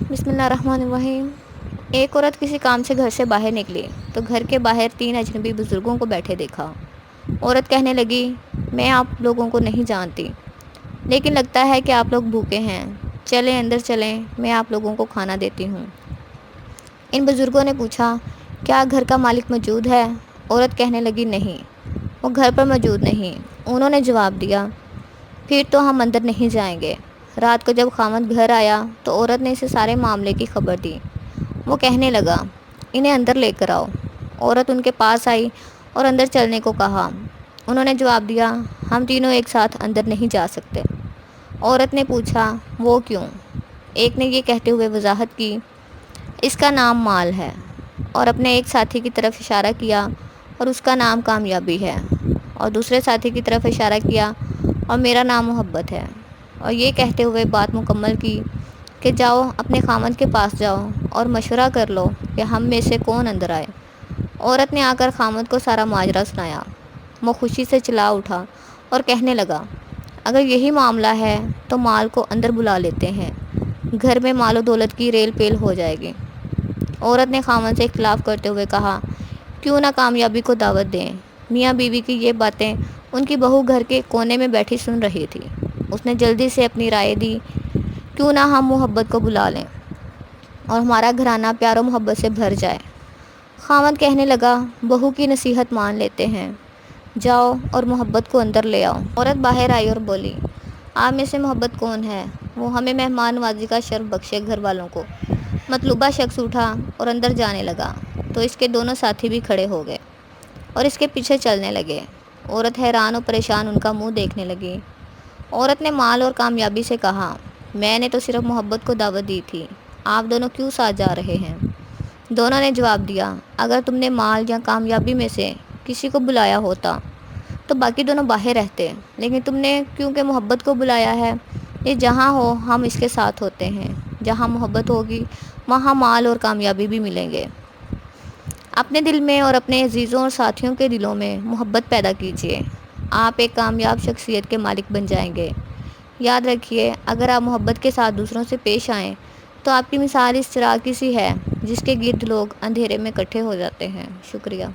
بسم اللہ الرحمن الرحیم۔ ایک عورت کسی کام سے گھر سے باہر نکلی تو گھر کے باہر 3 اجنبی بزرگوں کو بیٹھے دیکھا۔ عورت کہنے لگی، میں آپ لوگوں کو نہیں جانتی، لیکن لگتا ہے کہ آپ لوگ بھوکے ہیں، چلیں اندر چلیں، میں آپ لوگوں کو کھانا دیتی ہوں۔ ان بزرگوں نے پوچھا، کیا گھر کا مالک موجود ہے؟ عورت کہنے لگی، نہیں، وہ گھر پر موجود نہیں۔ انہوں نے جواب دیا، پھر تو ہم اندر نہیں جائیں گے۔ رات کو جب خاوند گھر آیا تو عورت نے اسے سارے معاملے کی خبر دی۔ وہ کہنے لگا، انہیں اندر لے کر آؤ۔ عورت ان کے پاس آئی اور اندر چلنے کو کہا۔ انہوں نے جواب دیا، ہم تینوں ایک ساتھ اندر نہیں جا سکتے۔ عورت نے پوچھا، وہ کیوں؟ ایک نے یہ کہتے ہوئے وضاحت کی، اس کا نام مال ہے، اور اپنے ایک ساتھی کی طرف اشارہ کیا، اور اس کا نام کامیابی ہے، اور دوسرے ساتھی کی طرف اشارہ کیا، اور میرا نام محبت ہے، اور یہ کہتے ہوئے بات مکمل کی کہ جاؤ اپنے خاوند کے پاس جاؤ اور مشورہ کر لو کہ ہم میں سے کون اندر آئے۔ عورت نے آ کر خاوند کو سارا ماجرا سنایا۔ وہ خوشی سے چلا اٹھا اور کہنے لگا، اگر یہی معاملہ ہے تو مال کو اندر بلا لیتے ہیں، گھر میں مال و دولت کی ریل پیل ہو جائے گی۔ عورت نے خاوند سے اختلاف کرتے ہوئے کہا، کیوں نہ کامیابی کو دعوت دیں؟ میاں بیوی کی یہ باتیں ان کی بہو گھر کے کونے میں بیٹھی سن رہی تھی۔ اس نے جلدی سے اپنی رائے دی، کیوں نہ ہم محبت کو بلا لیں اور ہمارا گھرانہ پیار و محبت سے بھر جائے۔ خاوند کہنے لگا، بہو کی نصیحت مان لیتے ہیں، جاؤ اور محبت کو اندر لے آؤ۔ عورت باہر آئی اور بولی، آپ میں سے محبت کون ہے؟ وہ ہمیں مہمان نوازی کا شرف بخشے گھر والوں کو۔ مطلوبہ شخص اٹھا اور اندر جانے لگا تو اس کے دونوں ساتھی بھی کھڑے ہو گئے اور اس کے پیچھے چلنے لگے۔ عورت حیران و پریشان ان کا منہ دیکھنے لگی۔ عورت نے مال اور کامیابی سے کہا، میں نے تو صرف محبت کو دعوت دی تھی، آپ دونوں کیوں ساتھ جا رہے ہیں؟ دونوں نے جواب دیا، اگر تم نے مال یا کامیابی میں سے کسی کو بلایا ہوتا تو باقی دونوں باہر رہتے، لیکن تم نے کیونکہ محبت کو بلایا ہے، یہ جہاں ہو ہم اس کے ساتھ ہوتے ہیں، جہاں محبت ہوگی وہاں مال اور کامیابی بھی ملیں گے۔ اپنے دل میں اور اپنے عزیزوں اور ساتھیوں کے دلوں میں محبت پیدا کیجیے، آپ ایک کامیاب شخصیت کے مالک بن جائیں گے۔ یاد رکھیے، اگر آپ محبت کے ساتھ دوسروں سے پیش آئیں تو آپ کی مثال اس چراغ کی سی ہے جس کے گرد لوگ اندھیرے میں اکٹھے ہو جاتے ہیں۔ شکریہ۔